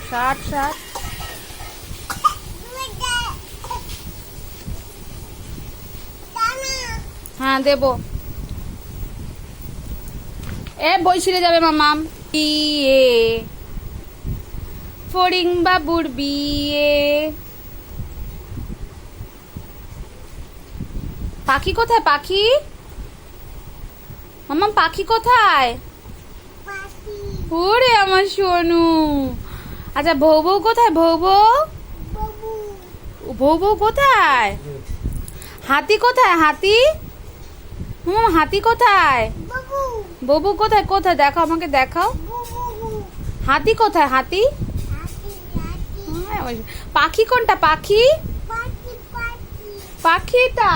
ষাট ষাট হ্যাঁ দেবো। বই ছিঁড়ে যাবে মামাম। বিয়ে ফড়িং বাবুর বিয়ে। পাখি কোথায়? পাখি মামাম, পাখি কোথায়? ওরে আমার সোনু। আচ্ছা বউ বউ কোথায়? বউ বউ বউ বউ কোথায়? হাতি কোথায়? হাতি হাতি কোথায়? বউ কোথায়? কোথায় দেখাও, আমাকে দেখাও। হাতি কোথায়? হাতি পাখি কোনটা? পাখি পাখিটা